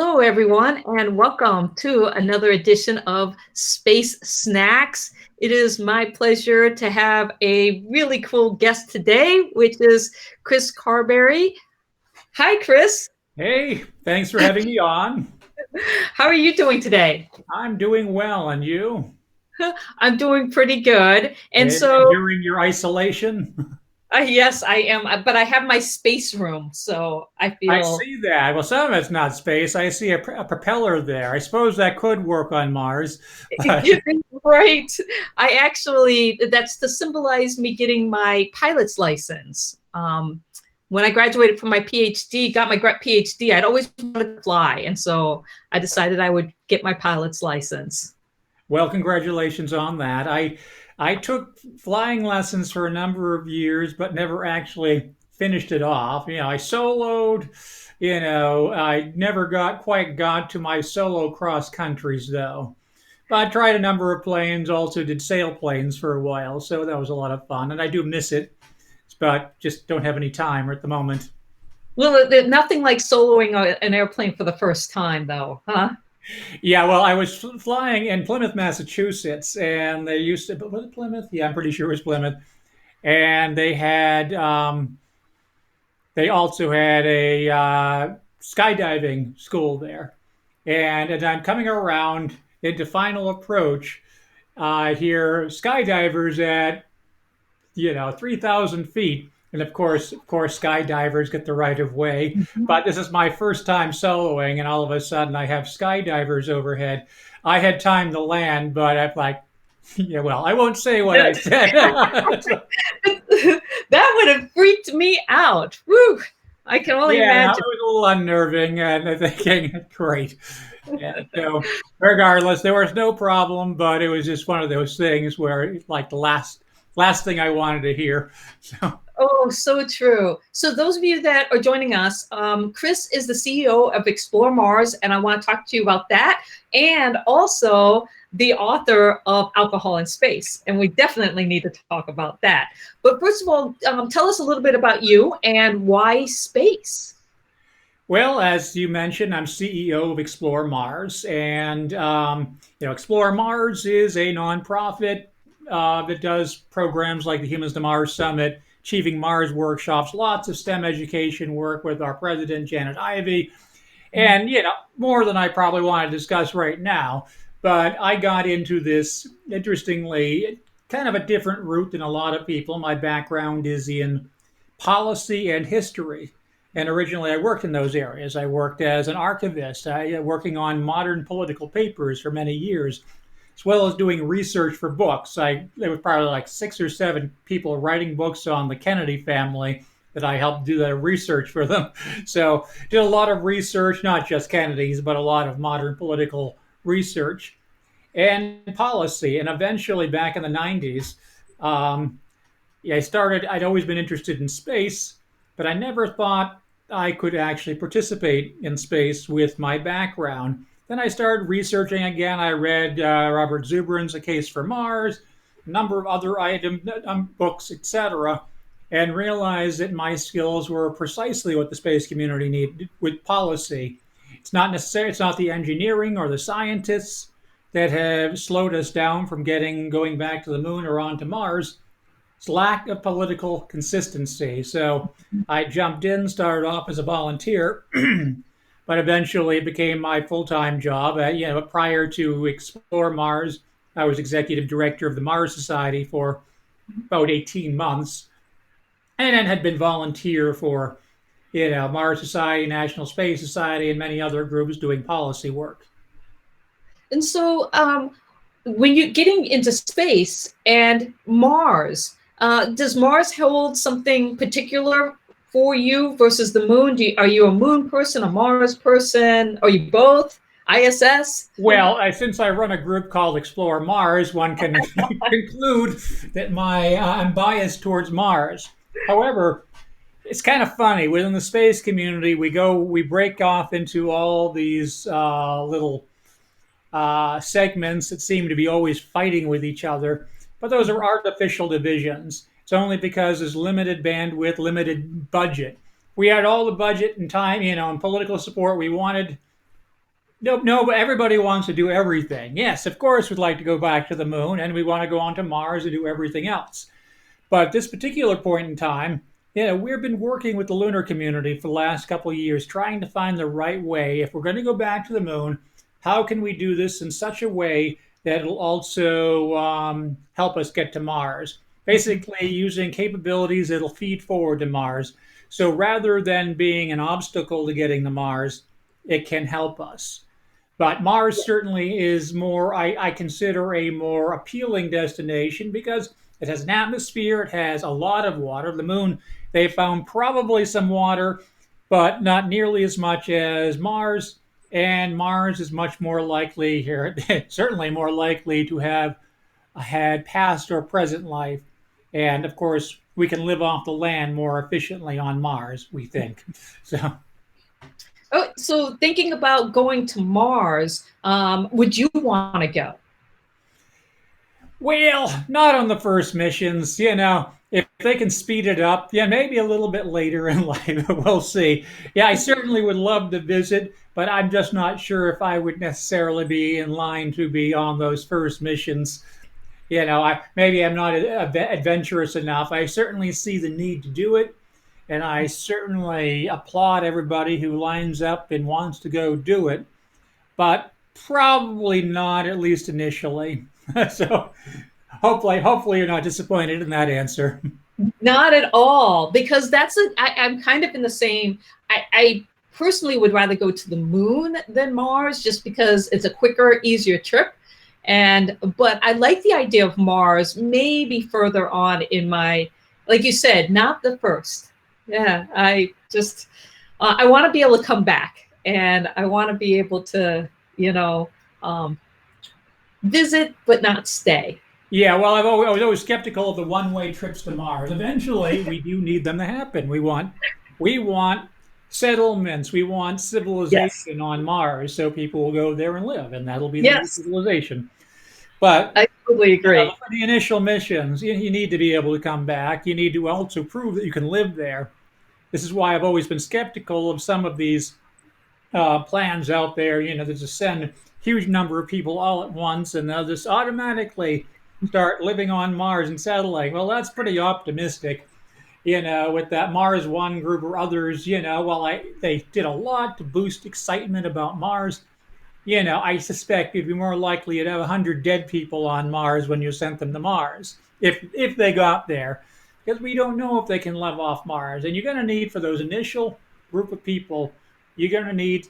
Hello, everyone, and welcome to another edition of Space Snacks. It is my pleasure to have a really cool guest today, which is Chris Carberry. Hi, Chris. Hey, thanks for having me on. How are you doing today? I'm doing well, and you? I'm doing pretty good. And so, During your isolation? yes, I am, but I have my space room, so I I feel see that. Well, some of it's not space. I see a propeller there. I suppose that could work on Mars. But right. I actually, that's to symbolize me getting my pilot's license. When I graduated from my PhD, got my PhD, I'd always wanted to fly. And so I decided I would get my pilot's license. well, congratulations on that. I took flying lessons for a number of years, but never actually finished it off. I soloed. I never got to my solo cross countries though. But I tried a number of planes, also did sailplanes for a while, so that was a lot of fun, and I do miss it, but just don't have any time at the moment. Well, nothing like soloing an airplane for the first time, though, huh? Yeah, well, I was flying in Plymouth, Massachusetts, and they used to, but was it Plymouth? Yeah, I'm pretty sure it was Plymouth. And they also had a skydiving school there. And as I'm coming around into final approach, I hear skydivers at 3,000 feet. And of course, skydivers get the right of way. Mhm. But this is my first time soloing, and all of a sudden I have skydivers overhead. I had time to land, but I'm like, yeah, well, I won't say what I said. That would have freaked me out. Woo! I can only Yeah, it imagine. was a little unnerving, and I thinking, great. Yeah, so regardless, there was no problem, but it was just one of those things where it's like the last thing I wanted to hear. So. Oh, so true. So, those of you that are joining us, Chris is the CEO of Explore Mars, and I want to talk to you about that, and also the author of Alcohol in Space. And we definitely need to talk about that. But first of all, tell us a little bit about you and why space. Well, as you mentioned, I'm CEO of Explore Mars, and Explore Mars is a nonprofit that does programs like the Humans to Mars Summit, Achieving Mars workshops, lots of STEM education work with our president Janet Ivey, and more than I probably want to discuss right now. But I got into this interestingly, kind of a different route than a lot of people. My background is in policy and history. And originally, I worked in those areas. I worked as an archivist, working on modern political papers for many years, as well as doing research for books. There was probably like 6 or 7 people writing books on the Kennedy family that I helped do that research for them. So did a lot of research, not just Kennedy's, but a lot of modern political research and policy. And eventually, back in the 90s, um, yeah, I'd always been interested in space, but I never thought I could actually participate in space with my background. Then I started researching again. I read Robert Zubrin's A Case for Mars, a number of other books, etc., and realized that my skills were precisely what the space community needed with policy. It's not the engineering or the scientists that have slowed us down from going back to the moon or onto Mars. It's lack of political consistency. So I jumped in, started off as a volunteer, but eventually it became my full-time job. Prior to Explore Mars, I was executive director of the Mars Society for about 18 months, and then had been volunteer for Mars Society, National Space Society, and many other groups doing policy work. And so, when you're getting into space and Mars, does Mars hold something particular for you versus the moon? Are you a moon person, a Mars person? Are you both? ISS? Well, since I run a group called Explore Mars, one can conclude that I'm biased towards Mars. However, it's kind of funny within the space community. We break off into all these little segments that seem to be always fighting with each other, but those are artificial divisions. It's only because there's limited bandwidth, limited budget. We had all the budget and time, and political support we wanted. Nope, no, but everybody wants to do everything. Yes, of course, we'd like to go back to the moon and we want to go on to Mars and do everything else. But at this particular point in time, we've been working with the lunar community for the last couple of years, trying to find the right way. If we're going to go back to the moon, how can we do this in such a way that it'll also help us get to Mars? Basically, using capabilities that'll feed forward to Mars. So rather than being an obstacle to getting to Mars, it can help us. But Mars certainly is more, I consider a more appealing destination because it has an atmosphere, it has a lot of water. The moon, they found probably some water, but not nearly as much as Mars. And Mars is much more likely here, certainly more likely to have had past or present life. And of course, we can live off the land more efficiently on Mars, we think. So. Oh, so thinking about going to Mars, would you want to go? Well, not on the first missions. If they can speed it up, yeah, maybe a little bit later in life. We'll see. Yeah, I certainly would love to visit, but I'm just not sure if I would necessarily be in line to be on those first missions. Maybe I'm not adventurous enough. I certainly see the need to do it, and I certainly applaud everybody who lines up and wants to go do it, but probably not, at least initially. So hopefully you're not disappointed in that answer. Not at all, because I'm kind of in the same. I personally would rather go to the moon than Mars, just because it's a quicker, easier trip. But I like the idea of Mars, maybe further on in my, like you said, not the first. Yeah, I want to be able to come back, and I want to be able to, you know, um, visit but not stay. Yeah, well, I was always skeptical of the one-way trips to Mars. Eventually, we do need them to happen. We want settlements. We want Yes. civilization on Mars, so people will go there and live, and that'll be the new Yes, civilization. But I totally agree. for the initial missions, you need to be able to come back. You need to also prove that you can live there. This is why I've always been skeptical of some of these plans out there, to just send huge number of people all at once and they'll just automatically start living on Mars and settling. Well, that's pretty optimistic, with that Mars One group or others, they did a lot to boost excitement about Mars. I suspect you'd be more likely to have 100 dead people on Mars when you sent them to Mars, if they got there, because we don't know if they can live off Mars. And you're going to need, for those initial group of people, you're going to need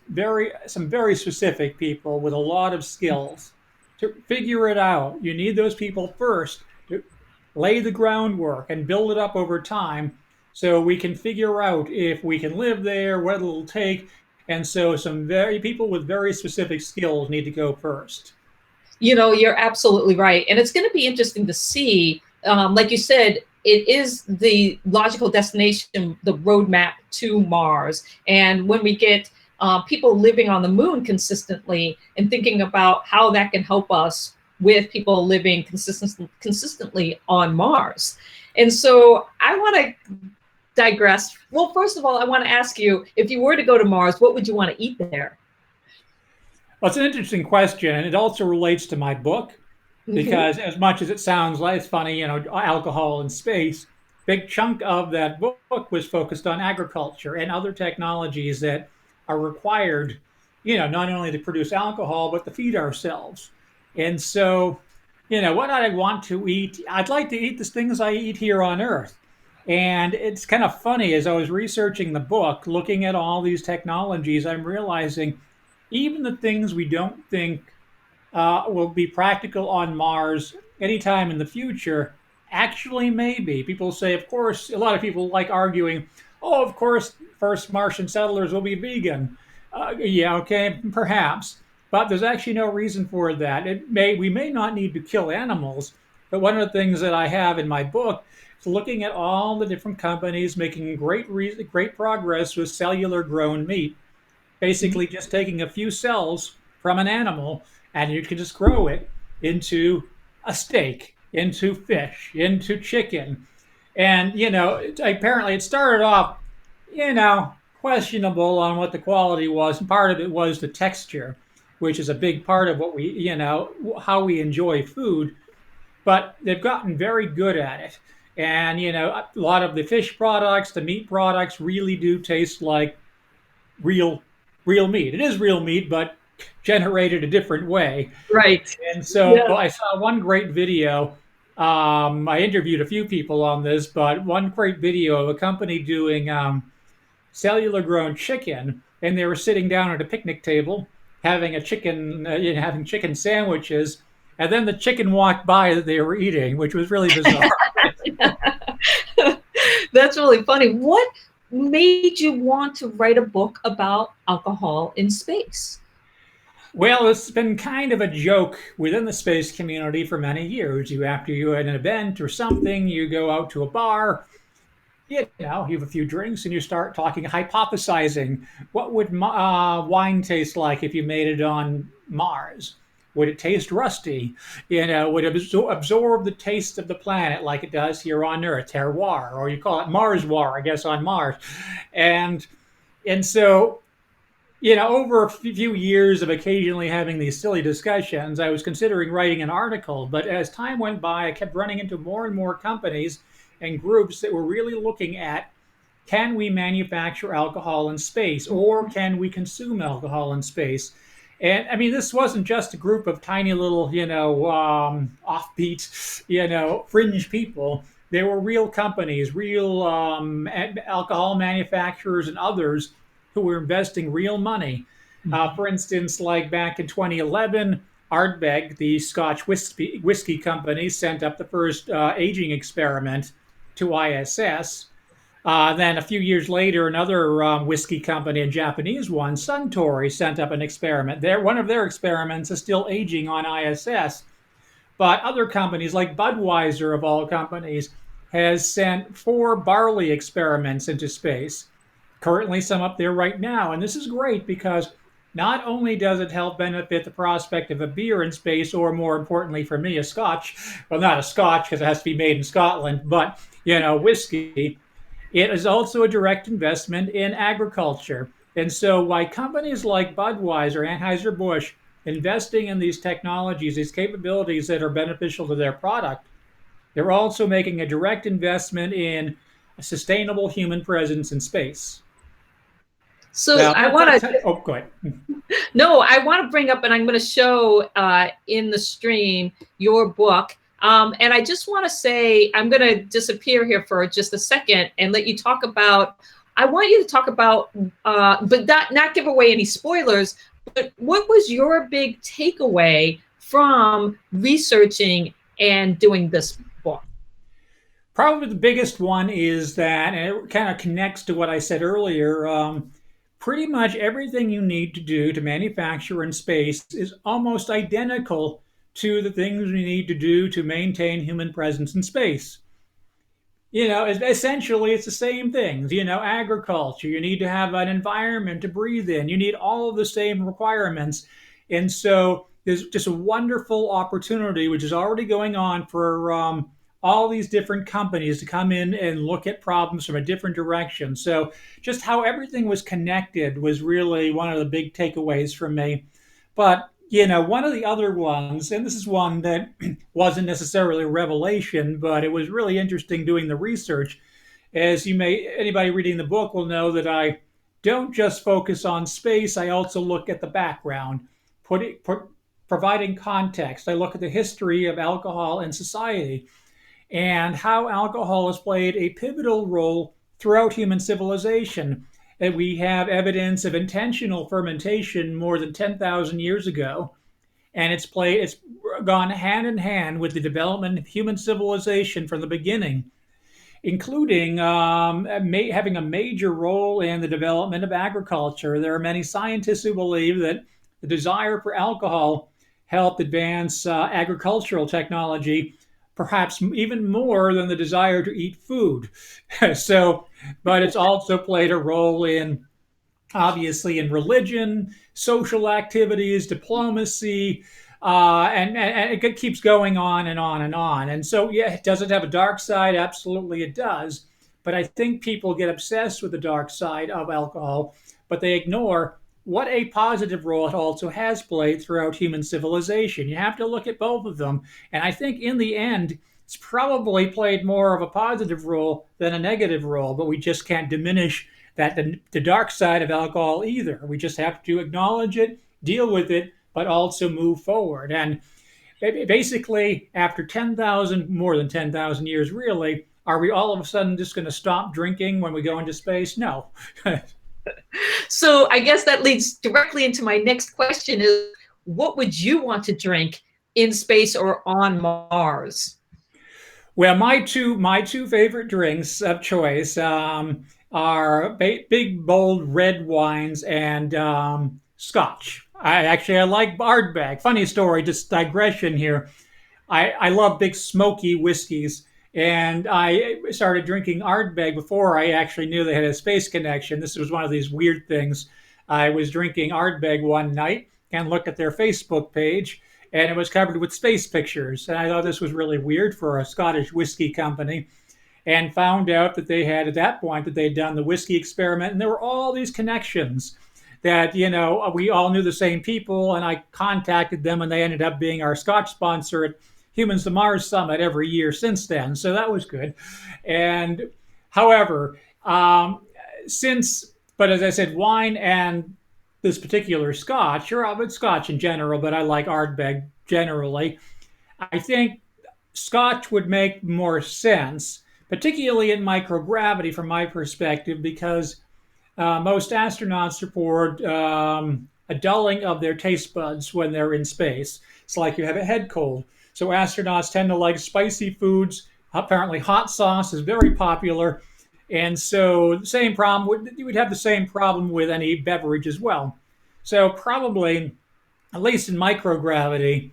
some very specific people with a lot of skills to figure it out. You need those people first to lay the groundwork and build it up over time so we can figure out if we can live there, what it'll take. And so some very people with very specific skills need to go first. You're absolutely right. And it's going to be interesting to see, like you said, it is the logical destination, the roadmap to Mars. And when we get people living on the moon consistently and thinking about how that can help us with people living consistently on Mars. And so I want to digress. Well, first of all, I want to ask you, if you were to go to Mars, what would you want to eat there? Well, it's an interesting question, and it also relates to my book Mm-hmm. because, as much as it sounds like it's funny, alcohol in space, big chunk of that book was focused on agriculture and other technologies that are required, not only to produce alcohol but to feed ourselves. And so, what I want to eat, I'd like to eat the things I eat here on Earth. And it's kind of funny as I was researching the book, looking at all these technologies, I'm realizing even the things we don't think will be practical on Mars anytime in the future, actually maybe. People say, of course, a lot of people like arguing, oh, of course, first Martian settlers will be vegan. Yeah, okay, perhaps. But there's actually no reason for that. We may not need to kill animals, but one of the things that I have in my book is looking at all the different companies making great progress with cellular grown meat, basically just taking a few cells from an animal and you can just grow it into a steak, into fish, into chicken. And, apparently it started off, questionable on what the quality was. And part of it was the texture. which is a big part of what we, how we enjoy food. But they've gotten very good at it. And, a lot of the fish products, the meat products really do taste like real, real meat. It is real meat, but generated a different way. Right. And so Yeah. I saw one great video. I interviewed a few people on this, but one great video of a company doing cellular grown chicken, and they were sitting down at a picnic table having a chicken, having chicken sandwiches, and then the chicken walked by that they were eating, which was really bizarre. That's really funny. What made you want to write a book about alcohol in space? Well, it's been kind of a joke within the space community for many years. After you had an event or something, you go out to a bar, you have a few drinks and you start talking, hypothesizing. What would wine taste like if you made it on Mars? Would it taste rusty? Would it absorb the taste of the planet like it does here on Earth, terroir, or you call it Marswar, I guess, on Mars. And and so over a few years of occasionally having these silly discussions, I was considering writing an article. But as time went by, I kept running into more and more companies and groups that were really looking at, can we manufacture alcohol in space, or can we consume alcohol in space? And I mean, this wasn't just a group of tiny little, offbeat, fringe people. There were real companies, real alcohol manufacturers, and others who were investing real money. For instance, like back in 2011, Ardbeg, the Scotch whiskey company, sent up the first aging experiment to ISS. Then a few years later, another whiskey company, a Japanese one, Suntory, sent up an experiment. One of their experiments is still aging on ISS. But other companies, like Budweiser, of all companies, has sent 4 barley experiments into space. Currently, some up there right now. And this is great because not only does it help benefit the prospect of a beer in space, or more importantly for me, a scotch, well, not a scotch because it has to be made in Scotland, but, whiskey, it is also a direct investment in agriculture. And so, why companies like Budweiser, Anheuser-Busch, investing in these technologies, these capabilities that are beneficial to their product, they're also making a direct investment in a sustainable human presence in space. So Now, I want to oh, go ahead. No, I want to bring up, and I'm going to show in the stream your book. And I just want to say, I'm going to disappear here for just a second and let you talk about. I want you to talk about, but not give away any spoilers. But what was your big takeaway from researching and doing this book? Probably the biggest one is that, and it kind of connects to what I said earlier. Pretty much everything you need to do to manufacture in space is almost identical to the things we need to do to maintain human presence in space. Essentially, it's the same things. Agriculture, you need to have an environment to breathe in, you need all of the same requirements. And so there's just a wonderful opportunity, which is already going on for all these different companies to come in and look at problems from a different direction. So just how everything was connected was really one of the big takeaways from me. But one of the other ones, and this is one that wasn't necessarily a revelation, but it was really interesting doing the research. Anybody reading the book will know that I don't just focus on space, I also look at the background, providing context. I look at the history of alcohol in society and how alcohol has played a pivotal role throughout human civilization. And we have evidence of intentional fermentation more than 10,000 years ago, and it's gone hand in hand with the development of human civilization from the beginning, including having a major role in the development of agriculture. There are many scientists who believe that the desire for alcohol helped advance agricultural technology, perhaps even more than the desire to eat food. But it's also played a role in, obviously, in religion, social activities, diplomacy, and it keeps going on and on and on. And so, yeah, does it have a dark side? Absolutely, it does. But I think people get obsessed with the dark side of alcohol, but they ignore what a positive role it also has played throughout human civilization. You have to look at both of them. And I think in the end, it's probably played more of a positive role than a negative role, but we just can't diminish that the dark side of alcohol either. We just have to acknowledge it, deal with it, but also move forward. And basically, after 10,000, more than 10,000 years, really, are we all of a sudden just going to stop drinking when we go into space? No. So I guess that leads directly into my next question is, what would you want to drink in space or on Mars? Well, my two favorite drinks of choice are big bold red wines and scotch. I like Ardbeg. Funny story, just digression here. I love big smoky whiskeys, and I started drinking Ardbeg before I actually knew they had a space connection. This was one of these weird things. I was drinking Ardbeg one night and looked at their Facebook page, and it was covered with space pictures. And I thought this was really weird for a Scottish whiskey company, and found out that they had at that point that they'd done the whiskey experiment, and there were all these connections that we all knew the same people, and I contacted them, and they ended up being our Scotch sponsor at Humans to Mars Summit every year since then. So that was good. And however, since, but as I said, wine and this particular Scotch, or I Scotch in general, but I like Ardbeg generally. I think Scotch would make more sense, particularly in microgravity from my perspective, because most astronauts report a dulling of their taste buds when they're in space. It's like you have a head cold. So astronauts tend to like spicy foods. Apparently, hot sauce is very popular. And so, the same problem, you would have the same problem with any beverage as well. So, probably, at least in microgravity,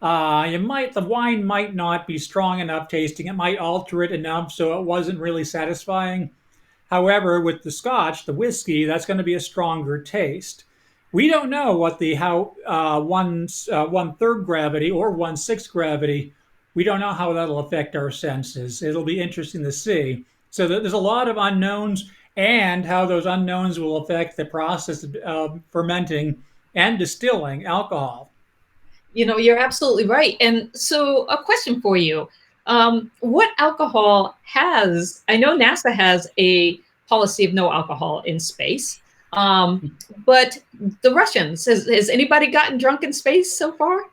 the wine might not be strong enough tasting. It might alter it enough so it wasn't really satisfying. However, with the Scotch, the whiskey, that's going to be a stronger taste. We don't know what the how one third gravity or 1/6 gravity. We don't know how that'll affect our senses. It'll be interesting to see. So there's a lot of unknowns, and how those unknowns will affect the process of fermenting and distilling alcohol. You're absolutely right. And so, a question for you. What alcohol I know NASA has a policy of no alcohol in space, but the Russians, has anybody gotten drunk in space so far?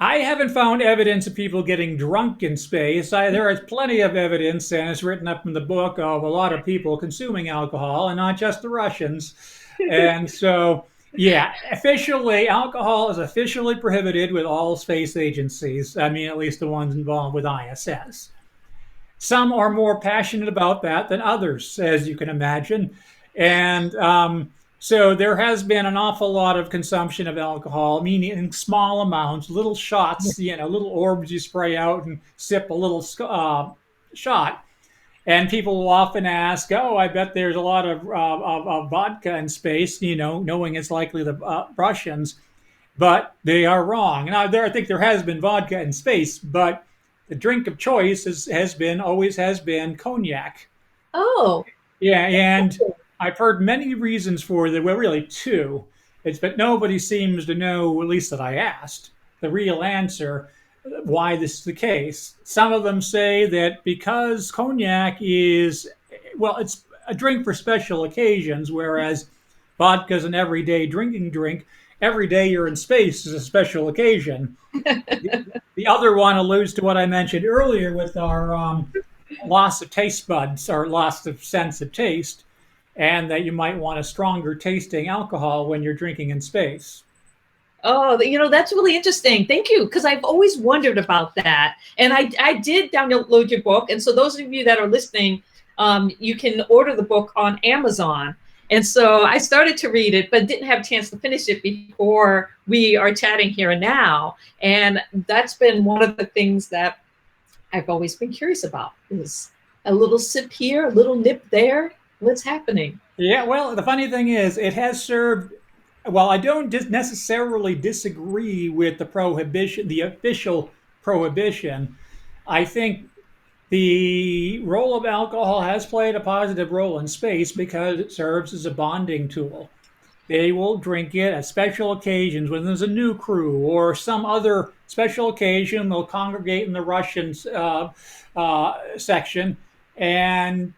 I haven't found evidence of people getting drunk in space. There is plenty of evidence, and it's written up in the book, of a lot of people consuming alcohol, and not just the Russians. And so, yeah, officially, alcohol is officially prohibited with all space agencies. I mean, at least the ones involved with ISS. Some are more passionate about that than others, as you can imagine. And so there has been an awful lot of consumption of alcohol, meaning in small amounts, little shots, little orbs you spray out and sip a little shot. And people will often ask, "Oh, I bet there's a lot of vodka in space," knowing it's likely the Russians. But they are wrong. Now, I think there has been vodka in space, but the drink of choice always has been cognac. Oh, Yeah, and I've heard many reasons for that. Well, really two. But nobody seems to know, at least that I asked, the real answer why this is the case. Some of them say that because cognac is, well, it's a drink for special occasions, whereas vodka is an everyday drinking drink. Every day you're in space is a special occasion. The other one alludes to what I mentioned earlier with our loss of taste buds, or loss of sense of taste, and that you might want a stronger tasting alcohol when you're drinking in space. oh, that's really interesting. Thank you, because I've always wondered about that. And I did download your book. And so those of you that are listening, you can order the book on Amazon. And so I started to read it, but didn't have a chance to finish it before we are chatting here and now. And that's been one of the things that I've always been curious about, is a little sip here, a little nip there. What's happening? Yeah, well, the funny thing is, it has served. Well, I don't necessarily disagree with the prohibition, the official prohibition. I think the role of alcohol has played a positive role in space because it serves as a bonding tool. They will drink it at special occasions when there's a new crew or some other special occasion. They'll congregate in the Russian section and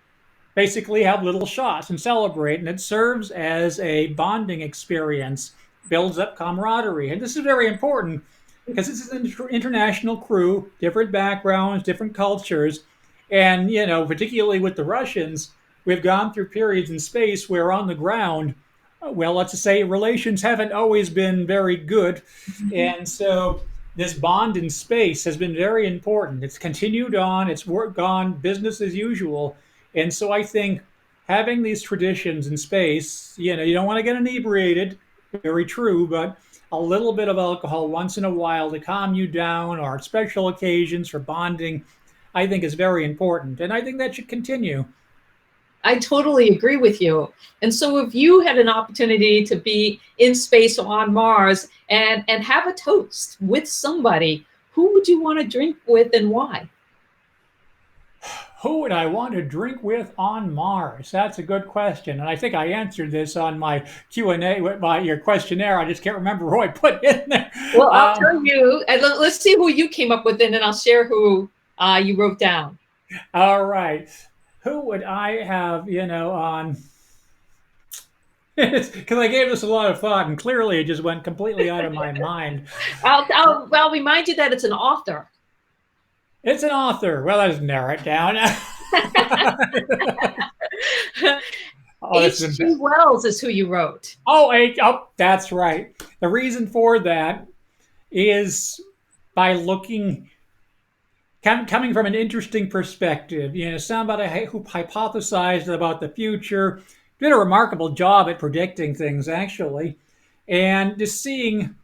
basically have little shots and celebrate. And it serves as a bonding experience, builds up camaraderie. And this is very important because this is an international crew, different backgrounds, different cultures. And, particularly with the Russians, we've gone through periods in space where on the ground, well, let's just say relations haven't always been very good. And so this bond in space has been very important. It's continued on, it's worked on business as usual. And so I think having these traditions in space, you don't want to get inebriated, very true, but a little bit of alcohol once in a while to calm you down or special occasions for bonding, I think is very important. And I think that should continue. I totally agree with you. And so if you had an opportunity to be in space or on Mars and have a toast with somebody, who would you want to drink with and why? Who would I want to drink with on Mars? That's a good question, and I think I answered this on my Q&A with your questionnaire. I just can't remember who I put in there. Well, I'll tell you, and let's see who you came up with, and then I'll share who you wrote down. All right. Who would I have, on? Because I gave this a lot of thought, and clearly it just went completely out of my mind. I'll remind you that it's an author. It's an author. Well, let's narrow it down. H.G. Wells is who you wrote. Oh, that's right. The reason for that is by coming from an interesting perspective. Somebody who hypothesized about the future, did a remarkable job at predicting things, actually. And just seeing,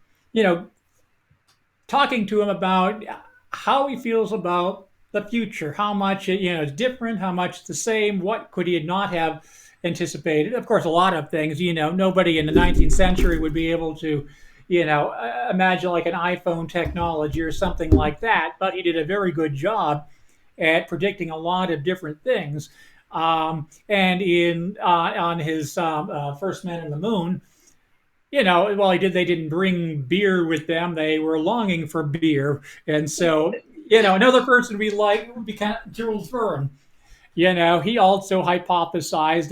talking to him about how he feels about the future, how much is different, how much the same, what could he not have anticipated. Of course, a lot of things, nobody in the 19th century would be able to, imagine like an iPhone technology or something like that, but he did a very good job at predicting a lot of different things. And on his First Man in the Moon, well, they didn't bring beer with them. They were longing for beer. And so, another person would be kind of Jules Verne. He also hypothesized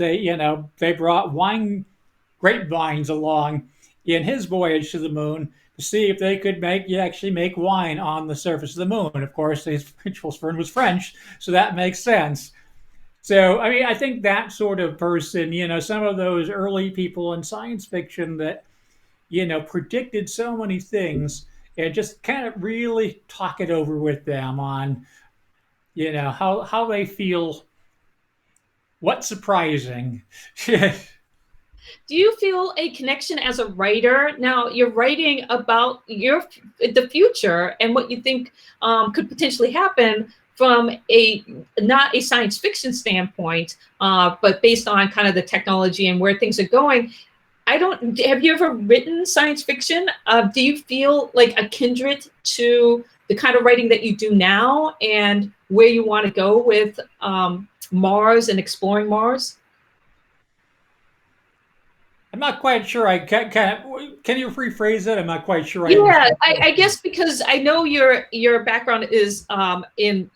they brought grapevines along in his voyage to the moon to see if they could actually make wine on the surface of the moon. Of course, Jules Verne was French, so that makes sense. So, I think that sort of person, some of those early people in science fiction that, predicted so many things, and just kind of really talk it over with them on, how they feel, what's surprising. Do you feel a connection as a writer? Now you're writing about the future and what you think could potentially happen from not a science fiction standpoint, but based on kind of the technology and where things are going. Have you ever written science fiction? Do you feel like a kindred to the kind of writing that you do now and where you want to go with Mars and exploring Mars? I'm not quite sure. Can you rephrase that? I'm not quite sure. Yeah, I guess because I know your background is in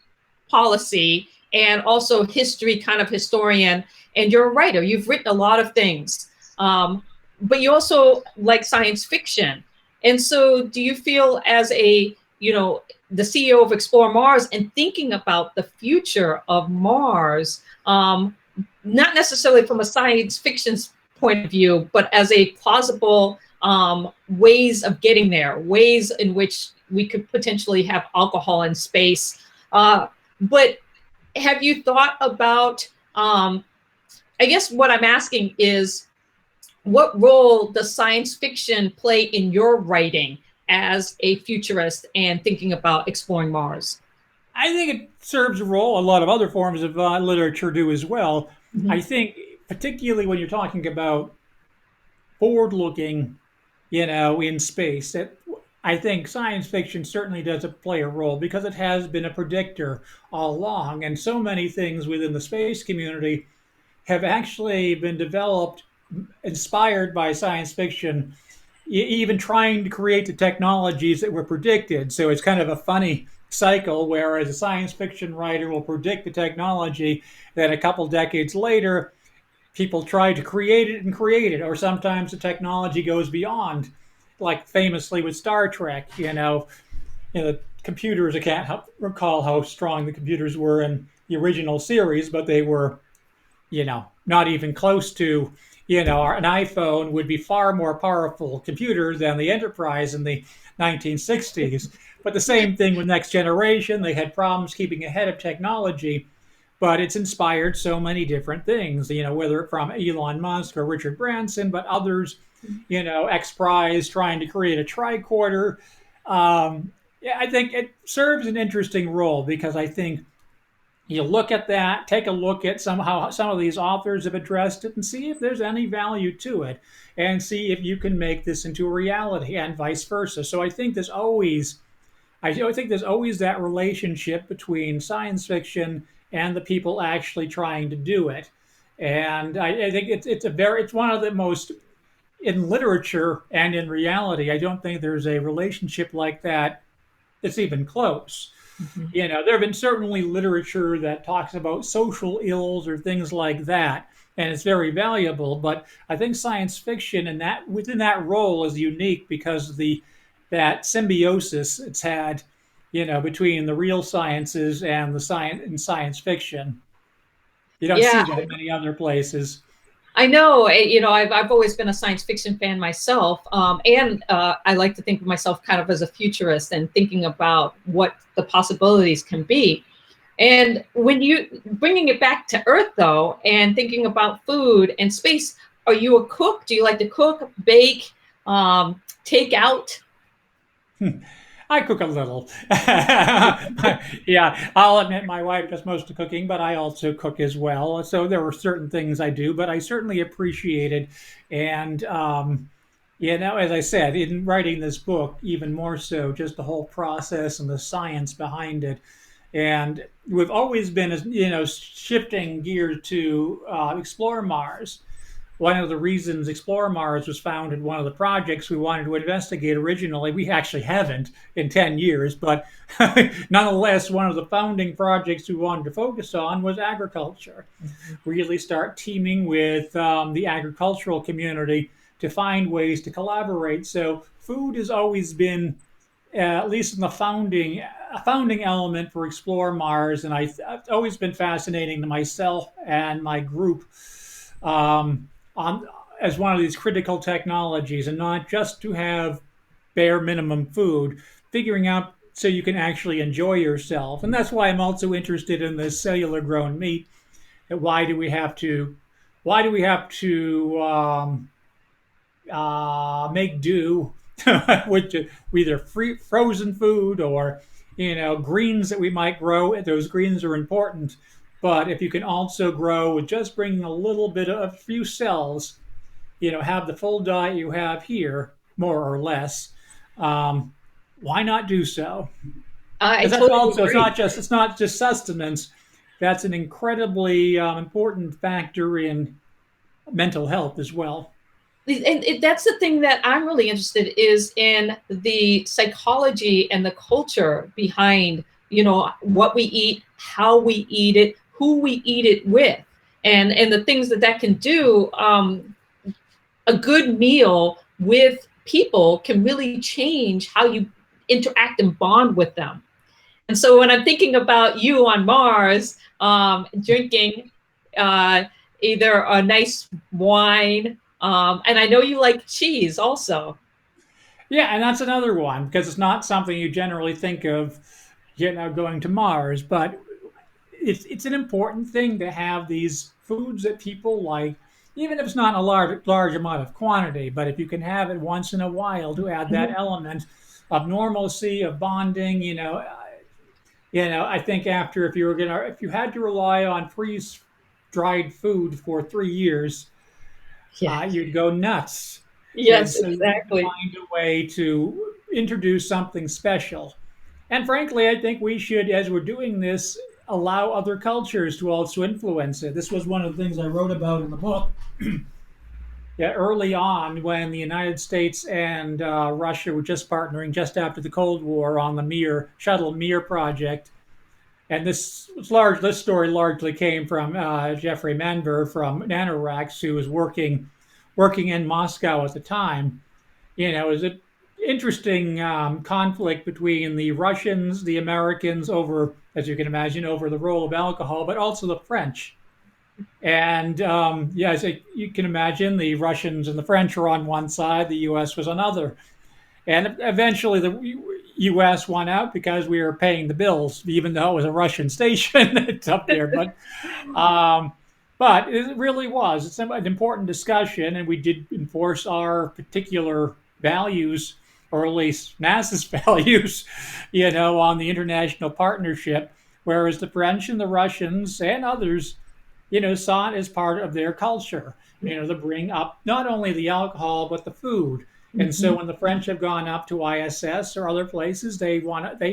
policy and also history, kind of historian, and you're a writer. You've written a lot of things, but you also like science fiction. And so do you feel as the CEO of Explore Mars and thinking about the future of Mars, not necessarily from a science fiction point of view, but as a plausible ways of getting there, ways in which we could potentially have alcohol in space. But have you thought about, I guess what I'm asking is, what role does science fiction play in your writing as a futurist and thinking about exploring Mars? I think it serves a role. A lot of other forms of literature do as well. Mm-hmm. I think, particularly when you're talking about forward-looking, in space, I think science fiction certainly does play a role because it has been a predictor all along, and so many things within the space community have actually been developed inspired by science fiction, even trying to create the technologies that were predicted. So it's kind of a funny cycle, whereas a science fiction writer will predict the technology, then a couple decades later, people try to create it, or sometimes the technology goes beyond, like famously with Star Trek. The computers. I can't recall how strong the computers were in the original series, but they were, not even close to, an iPhone would be far more powerful computer than the Enterprise in the 1960s. But the same thing with Next Generation. They had problems keeping ahead of technology, but it's inspired so many different things, whether from Elon Musk or Richard Branson, but others, X Prize trying to create a tricorder. Yeah, I think it serves an interesting role because I think you look at that, take a look at somehow some of these authors have addressed it and see if there's any value to it and see if you can make this into a reality and vice versa. So I think there's always that relationship between science fiction and the people actually trying to do it. And I think it's one of the most in literature and in reality. I don't think there's a relationship like that that's even close. Mhm. There have been certainly literature that talks about social ills or things like that, and it's very valuable. But I think science fiction and that within that role is unique because of the that symbiosis it's had, between the real sciences and the science fiction. You don't Yeah, see that many other places. I know. I've always been a science fiction fan myself, and I like to think of myself kind of as a futurist and thinking about what the possibilities can be. And when you bringing it back to Earth, though, and thinking about food and space, are you a cook? Do you like to cook, bake, take out? I cook a little. Yeah, I'll admit my wife does most of the cooking, but I also cook as well. So there are certain things I do, but I certainly appreciate it. And, as I said, in writing this book, even more so, just the whole process and the science behind it. And we've always been, shifting gears to explore Mars. One of the reasons Explore Mars was founded, one of the projects we wanted to investigate originally, we actually haven't in 10 years, but nonetheless, one of the founding projects we wanted to focus on was agriculture. Really start teaming with the agricultural community to find ways to collaborate. So food has always been, at least in the founding, a founding element for Explore Mars, and it's always been fascinating to myself and my group, on as one of these critical technologies, and not just to have bare minimum food, figuring out so you can actually enjoy yourself. And that's why I'm also interested in this cellular grown meat. Why do we have to? Why do we have to make do with either frozen food or greens that we might grow? Those greens are important, but if you can also grow with just bringing a little bit of a few cells, have the full diet you have here, more or less. Um, why not do so? I Because that's totally also agree. it's not just sustenance. That's an incredibly important factor in mental health as well. And that's the thing that I'm really interested is in the psychology and the culture behind, what we eat, how we eat it, who we eat it with, and the things that can do. A good meal with people can really change how you interact and bond with them. And so when I'm thinking about you on Mars, drinking uh, either a nice wine, and I know you like cheese also. Yeah, and that's another one because it's not something you generally think of, going to Mars, but it's an important thing to have these foods that people like, even if it's not a large amount of quantity. But if you can have it once in a while to add that element of normalcy, of bonding, I think after if you had to rely on freeze dried food for 3 years, Yeah. you'd go nuts. And Yes, so you need to exactly. find a way to introduce something special. And frankly, I think we should, as we're doing this, allow other cultures to also influence it. This was one of the things I wrote about in the book. yeah, early on when the United States and Russia were just partnering just after the Cold War on the Mir project. And this story largely came from Jeffrey Manver from NanoRacks, who was working in Moscow at the time. It was an interesting conflict between the Russians, the Americans over, as you can imagine, over the role of alcohol, but also the French. And yeah, as you can imagine, the Russians and the French were on one side, the U.S. was on other. And eventually the U.S. won out because we were paying the bills, even though it was a Russian station that's up there. Um, but it really was. It's an important discussion, and we did enforce our particular values, or at least NASA's values, on the international partnership, whereas the French and the Russians and others, saw it as part of their culture, to bring up not only the alcohol, but the food. And so when the French have gone up to ISS or other places, they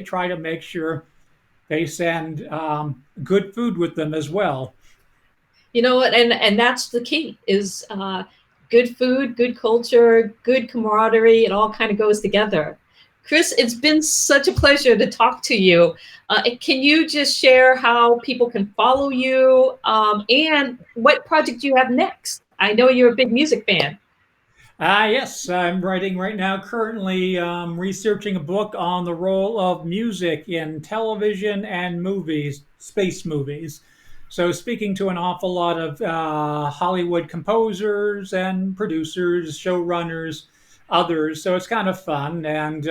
try to make sure they send good food with them as well. And that's the key is good food, good culture, good camaraderie. It all kind of goes together. Chris, it's been such a pleasure to talk to you. Can you just share how people can follow you and what project you have next? I know you're a big music fan. Yes, I'm writing right now, currently researching a book on the role of music in television and movies, space movies. So, speaking to an awful lot of Hollywood composers and producers, showrunners, others. So, it's kind of fun. And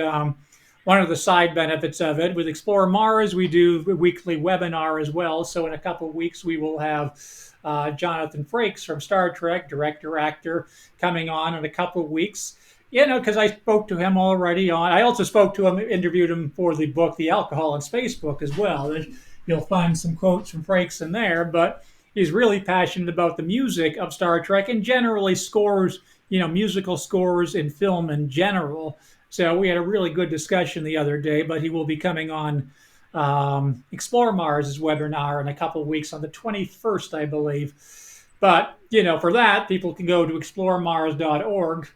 one of the side benefits of it with Explore Mars, we do a weekly webinar as well. So, in a couple of weeks, we will have Jonathan Frakes from Star Trek, director, actor, coming on in a couple of weeks. Because I spoke to him already on. I also spoke to him, interviewed him for the book, the Alcohol and Space book as well. You'll find some quotes from Frakes in there, but he's really passionate about the music of Star Trek and generally scores, musical scores in film in general. So we had a really good discussion the other day, but he will be coming on Explore Mars' webinar in a couple of weeks on the 21st, I believe. But, for that, people can go to exploremars.org,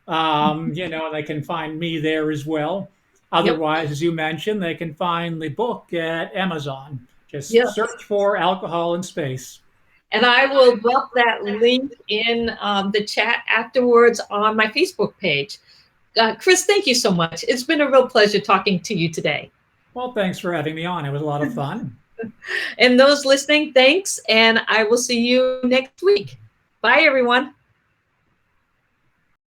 and they can find me there as well. Otherwise, as you mentioned, they can find the book at Amazon. Just search for Alcohol in Space. And I will drop that link in the chat afterwards on my Facebook page. Chris, thank you so much. It's been a real pleasure talking to you today. Well, thanks for having me on. It was a lot of fun. And those listening, thanks. And I will see you next week. Bye, everyone.